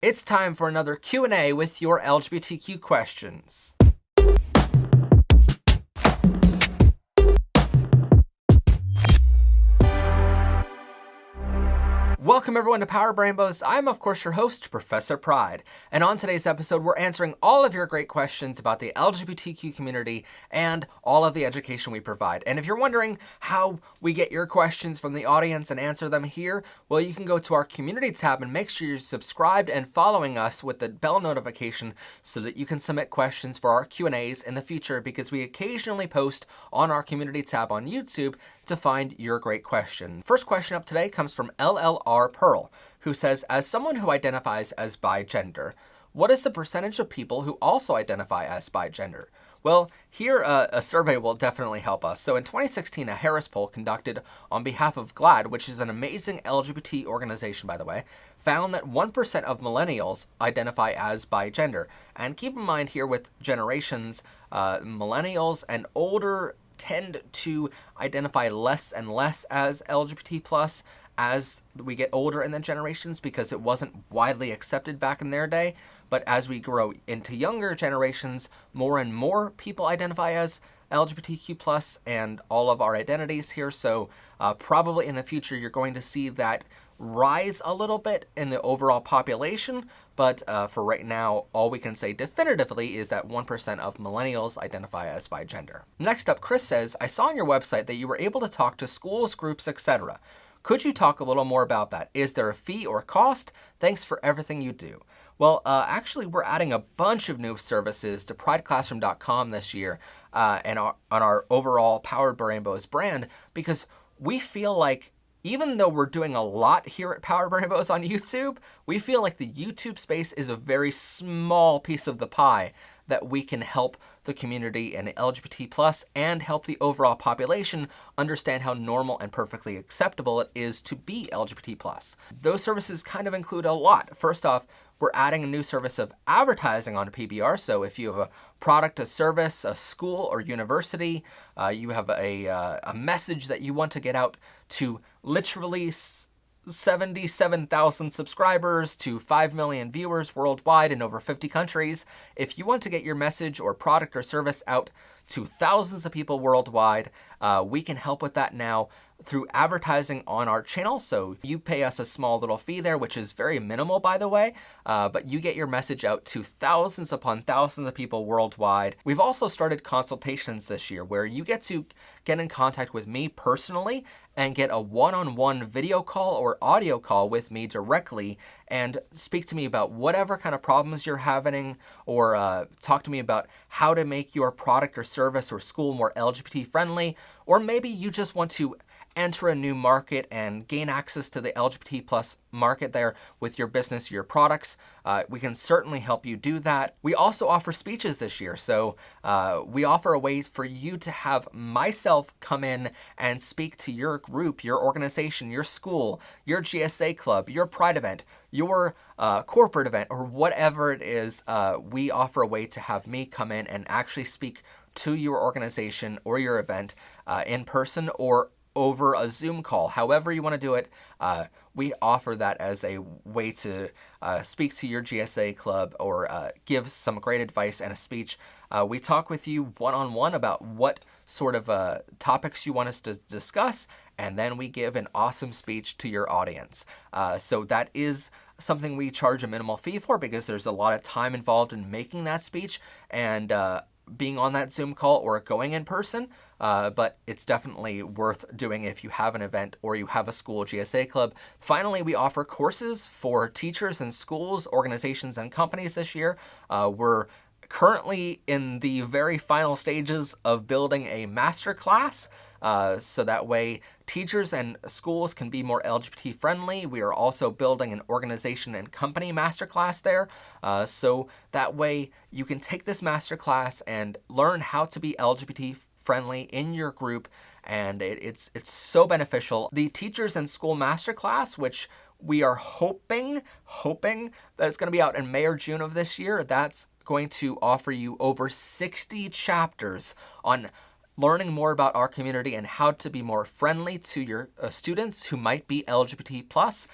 It's time for another Q&A with your LGBTQ questions. Welcome everyone to Power Brainbows. I'm of course your host, Professor Pride, and on today's episode we're answering all of your great questions about the LGBTQ community and all of the education we provide. And if you're wondering how we get your questions from the audience and answer them here, well, you can go to our community tab and make sure you're subscribed and following us with the bell notification so that you can submit questions for our Q&As in the future, because we occasionally post on our community tab on YouTube to find your great question. First question up today comes from LLR Pearl, who says, as someone who identifies as bigender, what is the percentage of people who also identify as bigender? Well, here a survey will definitely help us. So in 2016, a Harris poll conducted on behalf of GLAAD, which is an amazing LGBT organization, by the way, found that 1% of millennials identify as bigender. And keep in mind here with generations, millennials and older tend to identify less and less as LGBT+ as we get older in the generations, because it wasn't widely accepted back in their day. But as we grow into younger generations, more and more people identify as LGBTQ+ and all of our identities here. So probably in the future, you're going to see that rise a little bit in the overall population. But for right now, all we can say definitively is that 1% of millennials identify as bigender. Next up, Chris says, I saw on your website that you were able to talk to schools, groups, etc. Could you talk a little more about that? Is there a fee or cost? Thanks for everything you do. Well, actually, we're adding a bunch of new services to prideclassroom.com this year and on our overall Powered by Rainbows brand, because we feel like even though we're doing a lot here at Powered by Rainbows on YouTube, we feel like the YouTube space is a very small piece of the pie that we can help the community and LGBT+ and help the overall population understand how normal and perfectly acceptable it is to be LGBT+. Those services kind of include a lot. First off, we're adding a new service of advertising on PBR. So if you have a product, a service, a school or university, you have a message that you want to get out to literally 77,000 subscribers to 5 million viewers worldwide in over 50 countries. If you want to get your message or product or service out to thousands of people worldwide, we can help with that now through advertising on our channel. So you pay us a small little fee there, which is very minimal, by the way, but you get your message out to thousands upon thousands of people worldwide. We've also started consultations this year where you get to get in contact with me personally and get a one-on-one video call or audio call with me directly and speak to me about whatever kind of problems you're having, or talk to me about how to make your product or service or school more LGBT friendly, or maybe you just want to enter a new market and gain access to the LGBT+ market there with your business, your products. We can certainly help you do that. We also offer speeches this year. So we offer a way for you to have myself come in and speak to your group, your organization, your school, your GSA club, your Pride event, your corporate event, or whatever it is. We offer a way to have me come in and actually speak to your organization or your event in person or over a Zoom call. However you want to do it, we offer that as a way to speak to your GSA club or give some great advice and a speech. We talk with you one-on-one about what sort of topics you want us to discuss, and then we give an awesome speech to your audience. So that is something we charge a minimal fee for, because there's a lot of time involved in making that speech and being on that Zoom call or going in person, but it's definitely worth doing if you have an event or you have a school GSA club. Finally, we offer courses for teachers and schools, organizations, and companies this year. We're currently in the very final stages of building a masterclass, so that way teachers and schools can be more LGBT friendly. We are also building an organization and company masterclass there, so that way you can take this masterclass and learn how to be LGBT friendly in your group, and it's so beneficial. The teachers and school masterclass, which we are hoping that it's going to be out in May or June of this year, that's going to offer you over 60 chapters on learning more about our community and how to be more friendly to your students who might be LGBT+.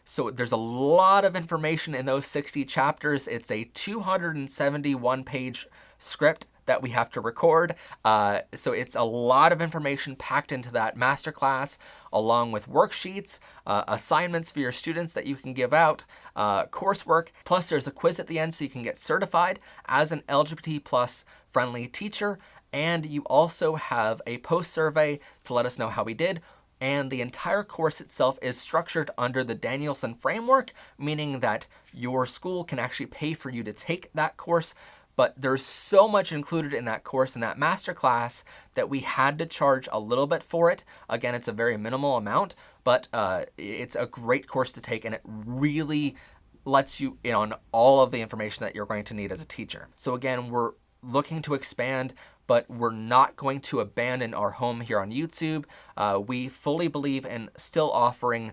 So there's a lot of information in those 60 chapters. It's a 271-page script that we have to record. So it's a lot of information packed into that masterclass, along with worksheets, assignments for your students that you can give out, coursework. Plus there's a quiz at the end so you can get certified as an LGBT+ friendly teacher. And you also have a post survey to let us know how we did. And the entire course itself is structured under the Danielson framework, meaning that your school can actually pay for you to take that course. But there's so much included in that course, in that masterclass, that we had to charge a little bit for it. Again, it's a very minimal amount, but it's a great course to take, and it really lets you in on all of the information that you're going to need as a teacher. So again, we're looking to expand, but we're not going to abandon our home here on YouTube. We fully believe in still offering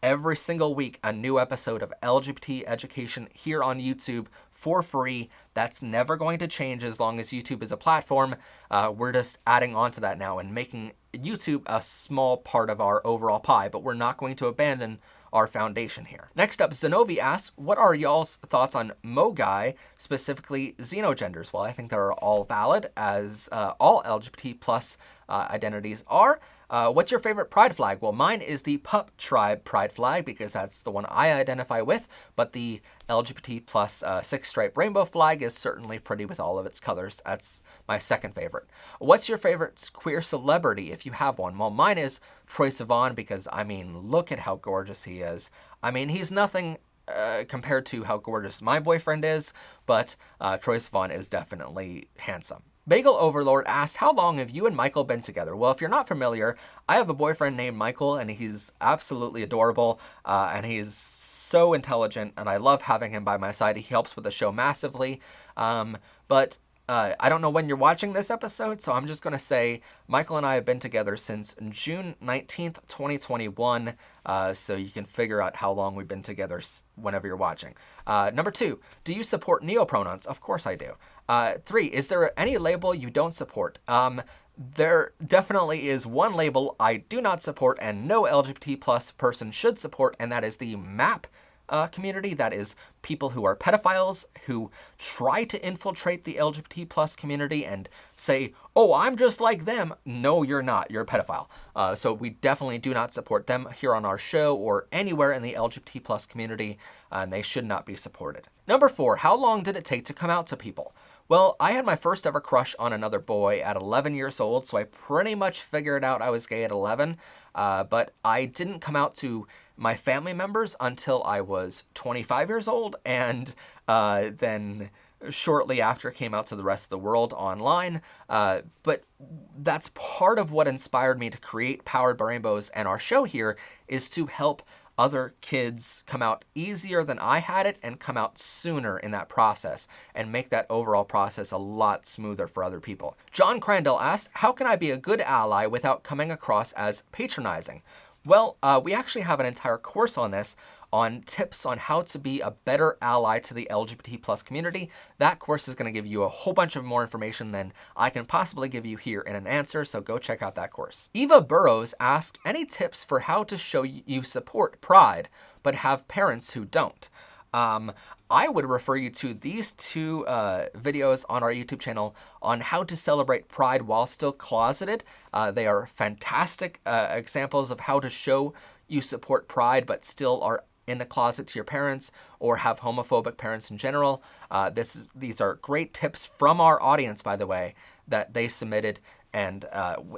every single week a new episode of LGBT education here on YouTube for free. That's never going to change as long as YouTube is a platform. We're just adding on to that now and making YouTube a small part of our overall pie, but we're not going to abandon our foundation here. Next up, Zenovi asks, what are y'all's thoughts on MOGAI, specifically xenogenders? Well, I think they're all valid, as all LGBT+ identities are. What's your favorite pride flag? Well, mine is the Pup Tribe pride flag because that's the one I identify with, but the LGBT+ six-stripe rainbow flag is certainly pretty with all of its colors. That's my second favorite. What's your favorite queer celebrity, if you have one? Well, mine is Troye Sivan because, I mean, look at how gorgeous he is. I mean, he's nothing compared to how gorgeous my boyfriend is, but Troye Sivan is definitely handsome. Bagel Overlord asked, how long have you and Michael been together? Well, if you're not familiar, I have a boyfriend named Michael, and he's absolutely adorable, and he's so intelligent, and I love having him by my side. He helps with the show massively, but I don't know when you're watching this episode, so I'm just going to say Michael and I have been together since June 19th, 2021, so you can figure out how long we've been together whenever you're watching. Number 2, do you support neopronouns? Of course I do. 3, is there any label you don't support? There definitely is one label I do not support and no LGBT+ person should support, and that is the MAP community. That is people who are pedophiles, who try to infiltrate the LGBT+ community and say, oh, I'm just like them. No, you're not. You're a pedophile. So we definitely do not support them here on our show or anywhere in the LGBT+ community, and they should not be supported. Number 4, how long did it take to come out to people? Well, I had my first ever crush on another boy at 11 years old, so I pretty much figured out I was gay at 11, but I didn't come out to my family members until I was 25 years old, and then shortly after came out to the rest of the world online. But that's part of what inspired me to create Powered by Rainbows, and our show here is to help other kids come out easier than I had it and come out sooner in that process and make that overall process a lot smoother for other people. John Crandall asked, how can I be a good ally without coming across as patronizing? Well, we actually have an entire course on this, on tips on how to be a better ally to the LGBT+ community. That course is going to give you a whole bunch of more information than I can possibly give you here in an answer, so go check out that course. Eva Burrows asked, any tips for how to show you support Pride, but have parents who don't? I would refer you to these 2 videos on our YouTube channel on how to celebrate Pride while still closeted. They are fantastic examples of how to show you support Pride but still are in the closet to your parents or have homophobic parents in general. These are great tips from our audience, by the way, that they submitted and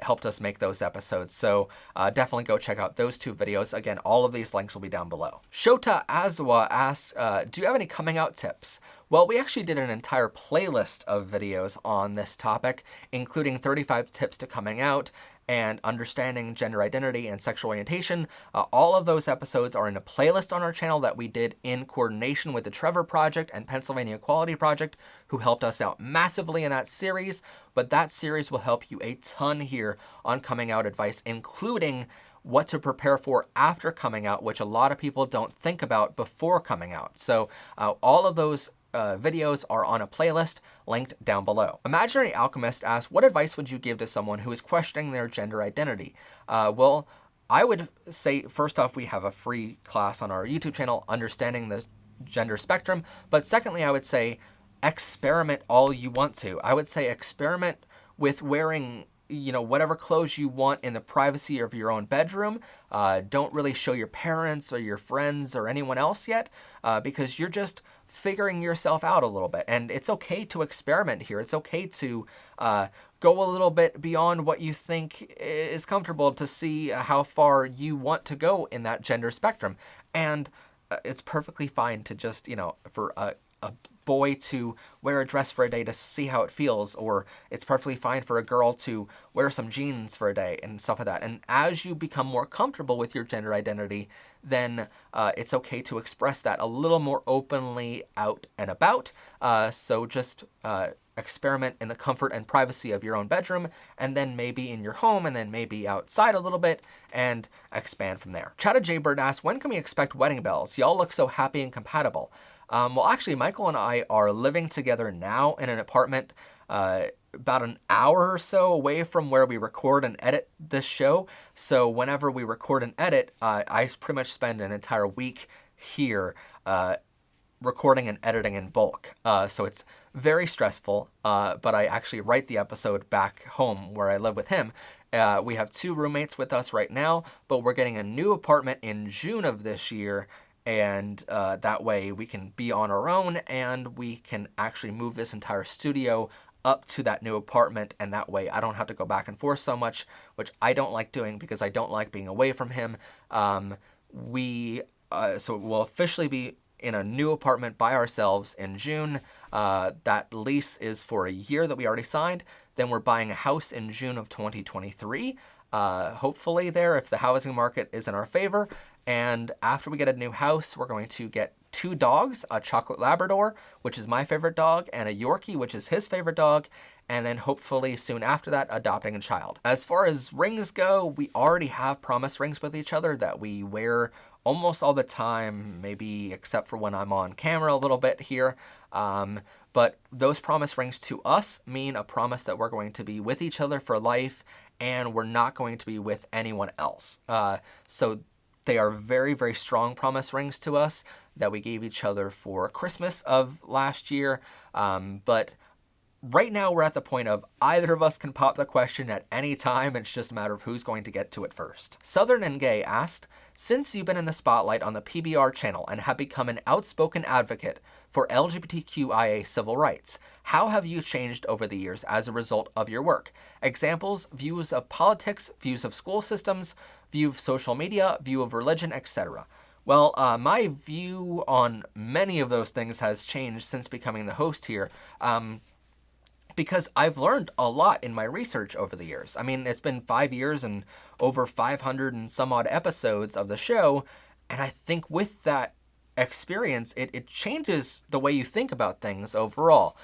helped us make those episodes. So definitely go check out those 2 videos. Again, all of these links will be down below. Shota Azwa asks, do you have any coming out tips? Well, we actually did an entire playlist of videos on this topic, including 35 tips to coming out and understanding gender identity and sexual orientation. All of those episodes are in a playlist on our channel that we did in coordination with the Trevor Project and Pennsylvania Equality Project, who helped us out massively in that series. But that series will help you a ton here on coming out advice, including what to prepare for after coming out, which a lot of people don't think about before coming out. So all of those videos are on a playlist linked down below. Imaginary Alchemist asks, what advice would you give to someone who is questioning their gender identity? Well, I would say, first off, we have a free class on our YouTube channel, Understanding the Gender Spectrum. But secondly, I would say experiment all you want to. I would say experiment with wearing, whatever clothes you want in the privacy of your own bedroom. Don't really show your parents or your friends or anyone else yet, because you're just figuring yourself out a little bit. And it's okay to experiment here. It's okay to go a little bit beyond what you think is comfortable to see how far you want to go in that gender spectrum. And it's perfectly fine to just, for a boy to wear a dress for a day to see how it feels, or it's perfectly fine for a girl to wear some jeans for a day and stuff like that. And as you become more comfortable with your gender identity, then it's okay to express that a little more openly out and about. So just experiment in the comfort and privacy of your own bedroom, and then maybe in your home, and then maybe outside a little bit, and expand from there. Chata J Bird asks, when can we expect wedding bells? Y'all look so happy and compatible. Well, actually, Michael and I are living together now in an apartment about an hour or so away from where we record and edit this show. So whenever we record and edit, I pretty much spend an entire week here recording and editing in bulk. So it's very stressful, but I actually write the episode back home where I live with him. We have 2 roommates with us right now, but we're getting a new apartment in June of this year, and that way we can be on our own, and we can actually move this entire studio up to that new apartment, and that way I don't have to go back and forth so much, which I don't like doing because I don't like being away from him. So we'll officially be in a new apartment by ourselves in June. That lease is for a year that we already signed. Then we're buying a house in June of 2023. Hopefully there, if the housing market is in our favor. And after we get a new house, we're going to get 2 dogs, a chocolate Labrador, which is my favorite dog, and a Yorkie, which is his favorite dog. And then hopefully soon after that, adopting a child. As far as rings go, we already have promise rings with each other that we wear almost all the time, maybe except for when I'm on camera a little bit here. But those promise rings to us mean a promise that we're going to be with each other for life, and we're not going to be with anyone else. So they are very, very strong promise rings to us that we gave each other for Christmas of last year. But right now we're at the point of either of us can pop the question at any time. It's just a matter of who's going to get to it first. Southern and Gay asked, since you've been in the spotlight on the PBR channel and have become an outspoken advocate for LGBTQIA civil rights, how have you changed over the years as a result of your work? Examples, views of politics, views of school systems, view of social media, view of religion, etc. Well, my view on many of those things has changed since becoming the host here. Because I've learned a lot in my research over the years. I mean, it's been 5 years and over 500 and some odd episodes of the show, and I think with that experience, it changes the way you think about things overall.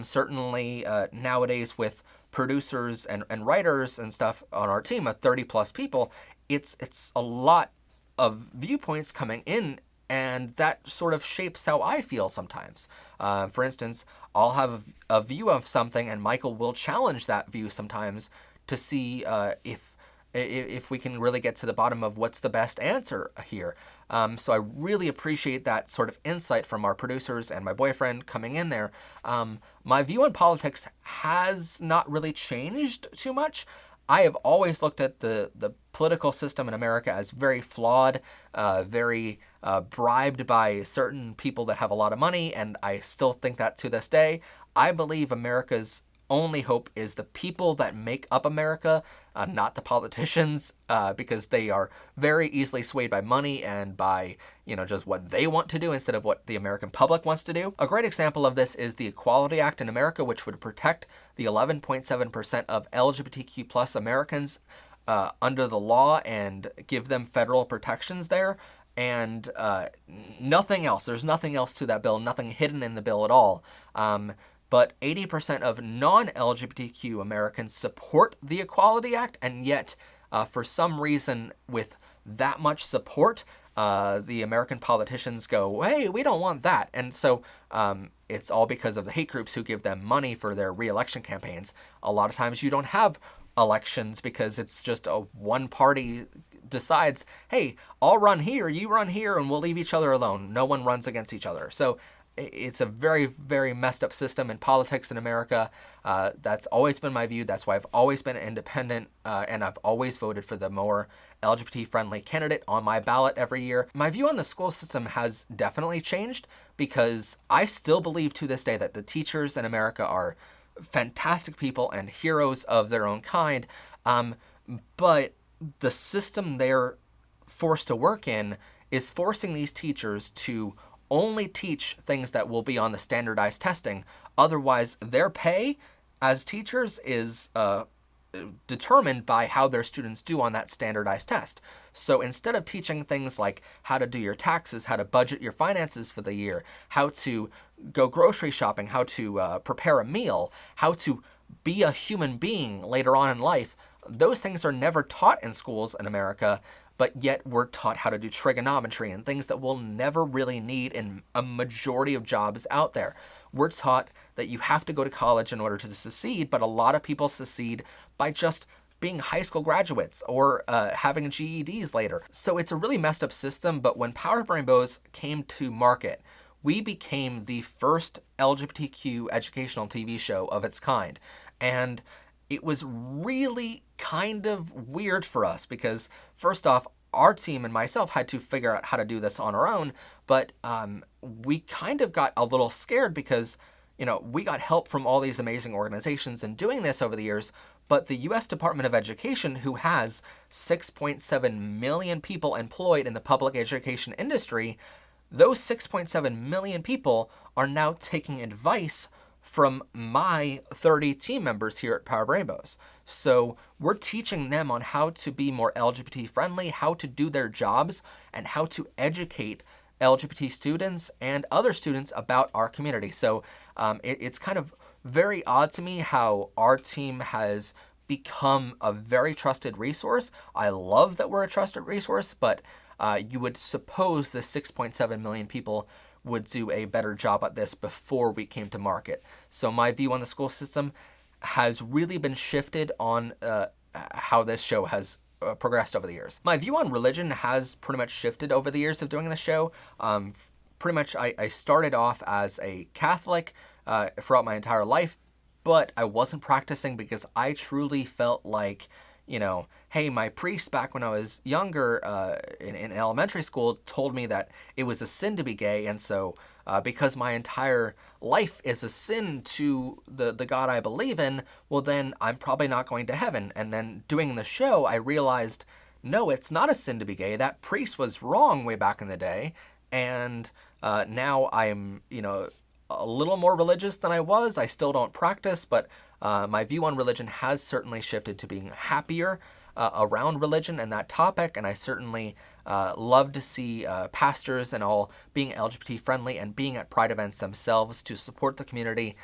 Certainly nowadays with producers and writers and stuff on our team of 30 plus people, it's a lot of viewpoints coming in, and that sort of shapes how I feel sometimes. For instance, I'll have a view of something, and Michael will challenge that view sometimes to see if we can really get to the bottom of what's the best answer here. So I really appreciate that sort of insight from our producers and my boyfriend coming in there. My view on politics has not really changed too much. I have always looked at the political system in America as very flawed, very bribed by certain people that have a lot of money, and I still think that to this day. I believe America's only hope is the people that make up America, not the politicians, because they are very easily swayed by money and by, just what they want to do instead of what the American public wants to do. A great example of this is the Equality Act in America, which would protect the 11.7% of LGBTQ plus Americans under the law and give them federal protections there. And nothing else. There's nothing else to that bill, nothing hidden in the bill at all. But 80% of non-LGBTQ Americans support the Equality Act, and yet, for some reason, with that much support, the American politicians go, hey, we don't want that. And so it's all because of the hate groups who give them money for their re-election campaigns. A lot of times you don't have elections because it's just a one party decides, hey, I'll run here, you run here, and we'll leave each other alone. No one runs against each other. So it's a very, very messed up system in politics in America. That's always been my view. That's why I've always been independent, and I've always voted for the more LGBT-friendly candidate on my ballot every year. My view on the school system has definitely changed because I still believe to this day that the teachers in America are fantastic people and heroes of their own kind, but the system they're forced to work in is forcing these teachers to only teach things that will be on the standardized testing. Otherwise, their pay as teachers is determined by how their students do on that standardized test. So instead of teaching things like how to do your taxes, how to budget your finances for the year, how to go grocery shopping, how to prepare a meal, how to be a human being later on in life, those things are never taught in schools in America, but yet we're taught how to do trigonometry and things that we'll never really need in a majority of jobs out there. We're taught that you have to go to college in order to succeed, but a lot of people succeed by just being high school graduates or having GEDs later. So it's a really messed up system, but when Powered Rainbows came to market, we became the first LGBTQ educational TV show of its kind. And it was really kind of weird for us because, first off, our team and myself had to figure out how to do this on our own, but we kind of got a little scared because, we got help from all these amazing organizations in doing this over the years, but the U.S. Department of Education, who has 6.7 million people employed in the public education industry, those 6.7 million people are now taking advice from my 30 team members here at Powered Rainbows. So we're teaching them on how to be more LGBT friendly, how to do their jobs, and how to educate LGBT students and other students about our community. So it's kind of very odd to me how our team has become a very trusted resource. I love that we're a trusted resource, but you would suppose the 6.7 million people would do a better job at this before we came to market. So my view on the school system has really been shifted on how this show has progressed over the years. My view on religion has pretty much shifted over the years of doing the show. Pretty much I started off as a Catholic throughout my entire life, but I wasn't practicing because I truly felt like, hey, my priest back when I was younger in elementary school told me that it was a sin to be gay. And so because my entire life is a sin to the God I believe in, well, then I'm probably not going to heaven. And then doing the show, I realized, no, it's not a sin to be gay. That priest was wrong way back in the day. And now I'm, a little more religious than I was. I still don't practice, but my view on religion has certainly shifted to being happier around religion and that topic, and I certainly love to see pastors and all being LGBT friendly and being at Pride events themselves to support the community.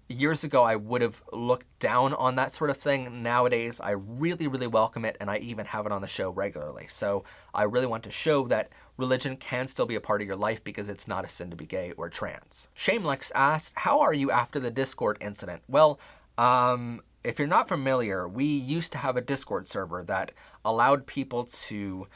Years ago, I would have looked down on that sort of thing. Nowadays, I really, really welcome it, and I even have it on the show regularly. So I really want to show that religion can still be a part of your life because it's not a sin to be gay or trans. Shamelix asked, how are you after the Discord incident? Well, if you're not familiar, we used to have a Discord server that allowed people to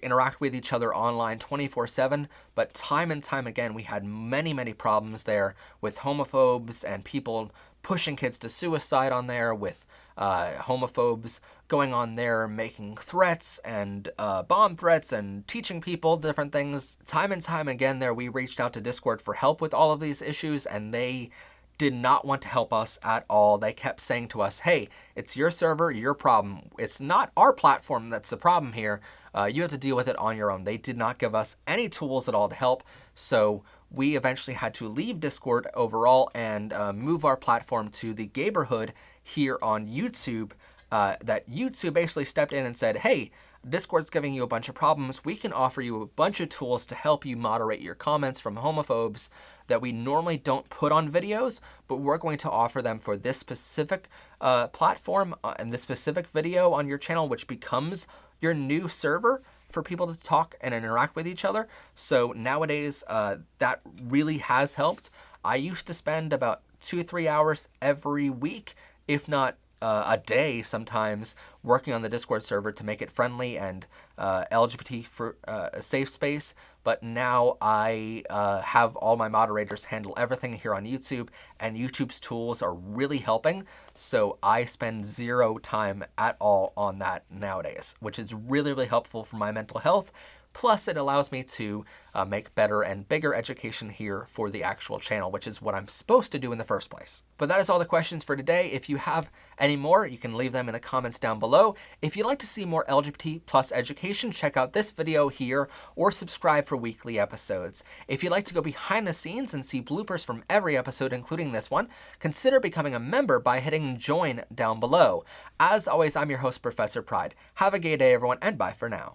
interact with each other online 24/7, but time and time again we had many, many problems there with homophobes and people pushing kids to suicide on there, with homophobes going on there making threats and bomb threats and teaching people different things. Time and time again there we reached out to Discord for help with all of these issues, and they did not want to help us at all. They kept saying to us, hey, it's your server, your problem. It's not our platform that's the problem here. You have to deal with it on your own. They did not give us any tools at all to help. So we eventually had to leave Discord overall and move our platform to the Gayborhood here on YouTube. That YouTube basically stepped in and said, hey, Discord's giving you a bunch of problems, we can offer you a bunch of tools to help you moderate your comments from homophobes that we normally don't put on videos, but we're going to offer them for this specific platform and this specific video on your channel, which becomes your new server for people to talk and interact with each other. So nowadays, that really has helped. I used to spend about 2 or 3 hours every week, if not a day sometimes, working on the Discord server to make it friendly and LGBT for safe space. But now I have all my moderators handle everything here on YouTube, and YouTube's tools are really helping. So I spend 0 time at all on that nowadays, which is really, really helpful for my mental health. Plus, it allows me to make better and bigger education here for the actual channel, which is what I'm supposed to do in the first place. But that is all the questions for today. If you have any more, you can leave them in the comments down below. If you'd like to see more LGBT plus education, check out this video here or subscribe for weekly episodes. If you'd like to go behind the scenes and see bloopers from every episode, including this one, consider becoming a member by hitting join down below. As always, I'm your host, Professor Pride. Have a gay day, everyone, and bye for now.